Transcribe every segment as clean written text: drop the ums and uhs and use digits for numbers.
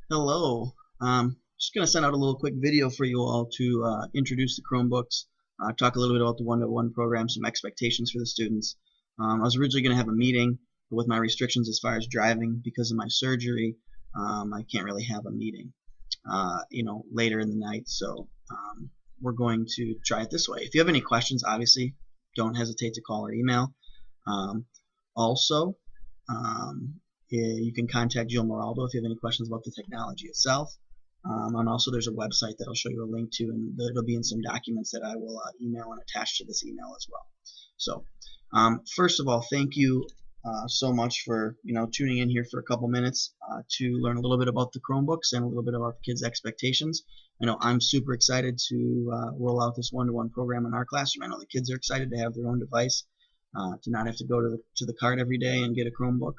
Hello. Just going to send out a little quick video for you all to introduce the Chromebooks, talk a little bit about the one-to-one program, some expectations for the students. I was originally going to have a meeting, but with my restrictions as far as driving because of my surgery, I can't really have a meeting, later in the night. So we're going to try it this way. If you have any questions, obviously, don't hesitate to call or email. Um, also, you can contact Jill Moraldo if you have any questions about the technology itself. And also, there's a website that I'll show you a link to, and it'll be in some documents that I will email and attach to this email as well. So, first of all, thank you so much for tuning in here for a couple minutes to learn a little bit about the Chromebooks and a little bit about the kids' expectations. I know I'm super excited to roll out this one-to-one program in our classroom. I know the kids are excited to have their own device, to not have to go to the cart every day and get a Chromebook,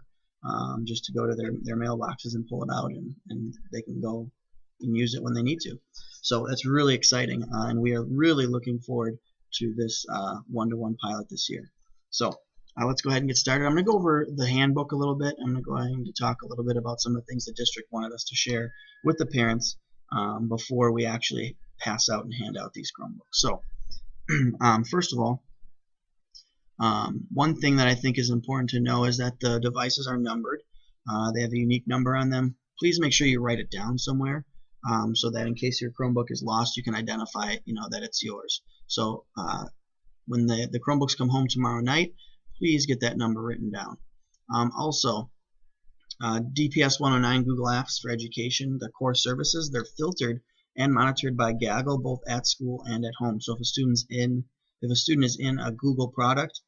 just to go to their mailboxes and pull it out, and they can go and use it when they need to. So that's really exciting, and we are really looking forward to this one-to-one pilot this year. So let's go ahead and get started. I'm going to go over the handbook a little bit. I'm going to go ahead and talk a little bit about some of the things the district wanted us to share with the parents before we actually pass out and hand out these Chromebooks. So first of all, one thing that I think is important to know is that the devices are numbered. They have a unique number on them. Please make sure you write it down somewhere, so that in case your Chromebook is lost, you can identify it, that it's yours. So when the Chromebooks come home tomorrow night, please get that number written down. Also, DPS 109 Google Apps for Education, the core services, they're filtered and monitored by Gaggle both at school and at home. So if a student is in a Google product,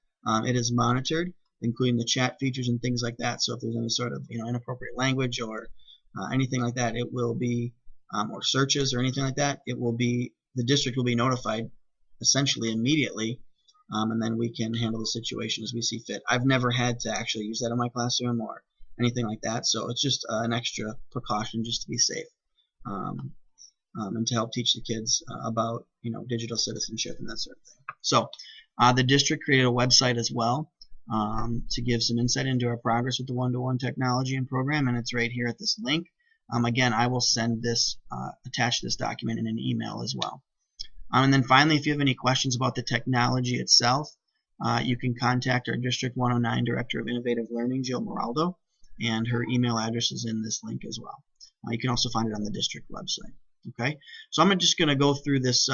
it is monitored, including the chat features and things like that. So if there's any sort of inappropriate language or anything like that, it will be, or searches or anything like that, the district will be notified essentially immediately, and then we can handle the situation as we see fit. I've never had to actually use that in my classroom or anything like that, so it's just an extra precaution just to be safe, and to help teach the kids about digital citizenship and that sort of thing. So the district created a website as well, to give some insight into our progress with the one-to-one technology and program, and it's right here at this link. Again, I will send this, attach this document in an email as well. And then finally, if you have any questions about the technology itself, you can contact our District 109 Director of Innovative Learning, Jill Moraldo, and her email address is in this link as well. You can also find it on the district website. Okay, so I'm just going to go through this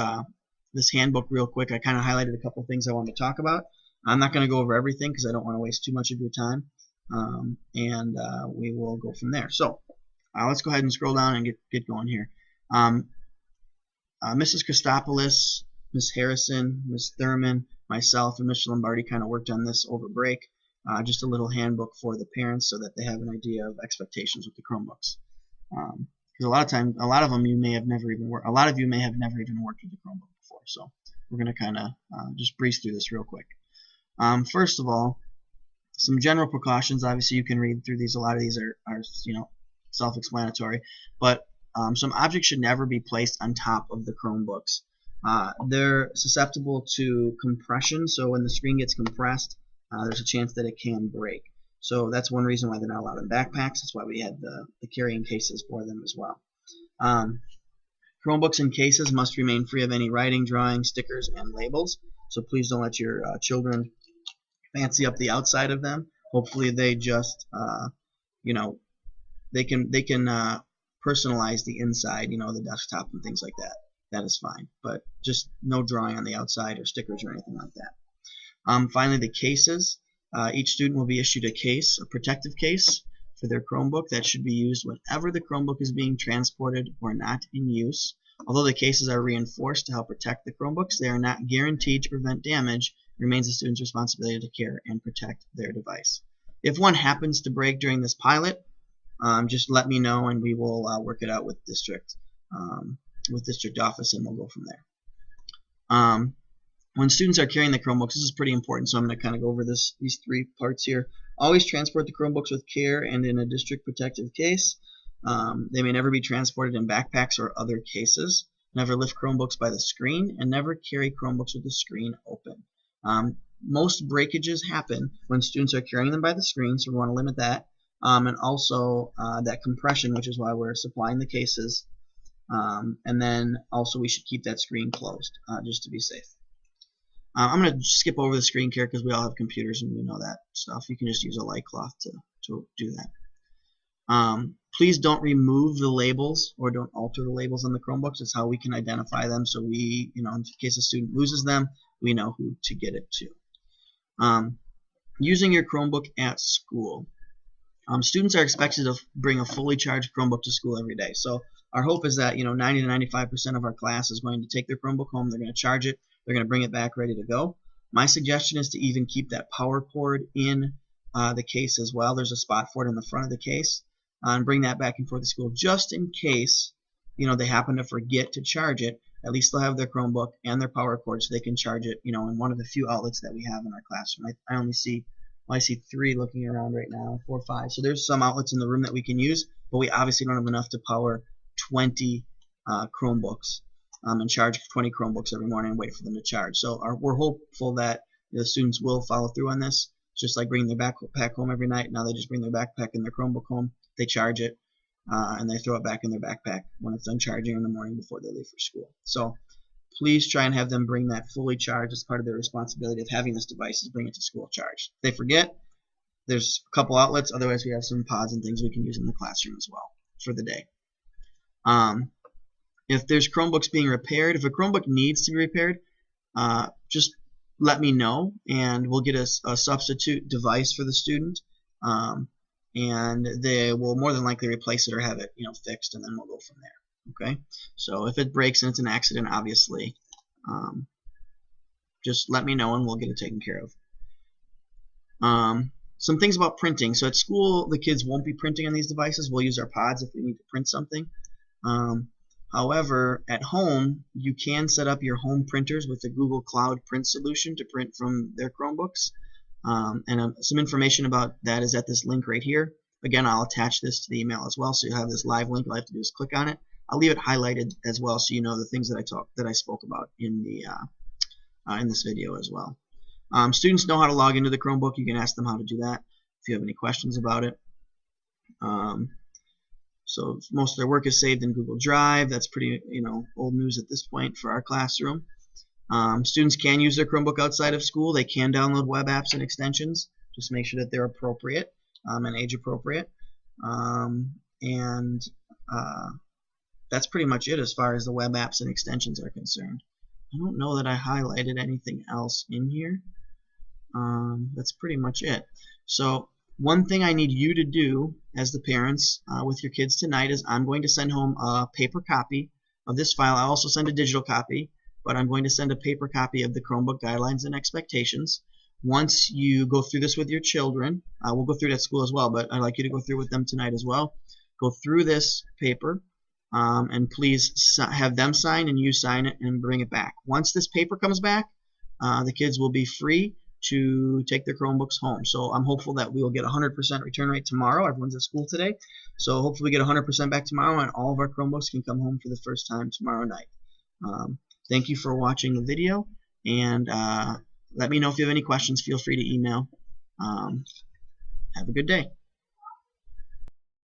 handbook real quick. I kind of highlighted a couple things I wanted to talk about. I'm not going to go over everything because I don't want to waste too much of your time, and we will go from there. So let's go ahead and scroll down and get going here. Mrs. Christopoulos, Ms. Harrison, Ms. Thurman, myself, and Mr. Lombardi kind of worked on this over break. Just a little handbook for the parents so that they have an idea of expectations with the Chromebooks. Because a lot of them you may have never even worked. A lot of you may have never even worked with the Chromebook before. So we're going to kind of just breeze through this real quick. First of all, some general precautions. Obviously, you can read through these. A lot of these are self-explanatory, but some objects should never be placed on top of the Chromebooks. They're susceptible to compression, so when the screen gets compressed, there's a chance that it can break. So that's one reason why they're not allowed in backpacks. That's why we had the carrying cases for them as well. Chromebooks and cases must remain free of any writing, drawing, stickers, and labels. So please don't let your children fancy up the outside of them. Hopefully they just, they can personalize the inside, the desktop and things like that. That is fine, but just no drawing on the outside or stickers or anything like that. Finally, the cases. Each student will be issued a case, a protective case for their Chromebook that should be used whenever the Chromebook is being transported or not in use. Although the cases are reinforced to help protect the Chromebooks, they are not guaranteed to prevent damage. It remains the student's responsibility to care and protect their device. If one happens to break during this pilot, just let me know and we will work it out with district office, and we'll go from there. When students are carrying the Chromebooks, this is pretty important, so I'm going to kind of go over these three parts here. Always transport the Chromebooks with care and in a district protective case. They may never be transported in backpacks or other cases. Never lift Chromebooks by the screen, and never carry Chromebooks with the screen open. Most breakages happen when students are carrying them by the screen, so we want to limit that. and also that compression, which is why we're supplying the cases. And then also we should keep that screen closed just to be safe. I'm going to skip over the screen care because we all have computers and we know that stuff. You can just use a light cloth to do that. Please don't remove the labels or don't alter the labels on the Chromebooks. It's how we can identify them, so we, in case a student loses them, we know who to get it to. Using your Chromebook at school. Students are expected to bring a fully charged Chromebook to school every day. So our hope is that 90 to 95% of our class is going to take their Chromebook home. They're going to charge it. They're going to bring it back ready to go. My suggestion is to even keep that power cord in the case as well. There's a spot for it in the front of the case, and bring that back and forth to school just in case they happen to forget to charge it. At least they'll have their Chromebook and their power cord so they can charge it in one of the few outlets that we have in our classroom. I only see I see 3 looking around right now, 4, 5. So there's some outlets in the room that we can use, but we obviously don't have enough to power 20 Chromebooks and charge 20 Chromebooks every morning and wait for them to charge. So we're hopeful that the students will follow through on this. It's just like bringing their backpack home every night. Now they just bring their backpack and their Chromebook home. They charge it, and they throw it back in their backpack when it's done charging in the morning before they leave for school. So please try and have them bring that fully charged as part of their responsibility of having this device is bring it to school charged. If they forget, there's a couple outlets. Otherwise, we have some pods and things we can use in the classroom as well for the day. If there's Chromebooks being repaired, if a Chromebook needs to be repaired, just let me know, and we'll get a substitute device for the student, and they will more than likely replace it or have it fixed, and then we'll go from there. Okay, so if it breaks and it's an accident, obviously, just let me know and we'll get it taken care of. Some things about printing. So at school, the kids won't be printing on these devices. We'll use our pods if we need to print something. However, at home, you can set up your home printers with the Google Cloud Print solution to print from their Chromebooks. Some information about that is at this link right here. Again, I'll attach this to the email as well, so you'll have this live link. All you have to do is click on it. I'll leave it highlighted as well, so you know the things that I spoke about in this video as well. Students know how to log into the Chromebook. You can ask them how to do that if you have any questions about it. So most of their work is saved in Google Drive. That's pretty old news at this point for our classroom. Students can use their Chromebook outside of school. They can download web apps and extensions. Just make sure that they're appropriate and age appropriate. That's pretty much it as far as the web apps and extensions are concerned. I don't know that I highlighted anything else in here. That's pretty much it. So one thing I need you to do as the parents with your kids tonight is I'm going to send home a paper copy of this file. I also send a digital copy, but I'm going to send a paper copy of the Chromebook Guidelines and Expectations. Once you go through this with your children, we'll go through it at school as well, but I'd like you to go through with them tonight as well. Go through this paper, and please have them sign and you sign it and bring it back. Once this paper comes back, the kids will be free to take their Chromebooks home. So I'm hopeful that we will get 100% return rate tomorrow. Everyone's at school today, so hopefully we get 100% back tomorrow, and all of our Chromebooks can come home for the first time tomorrow night. Thank you for watching the video, and let me know if you have any questions. Feel free to email. Have a good day.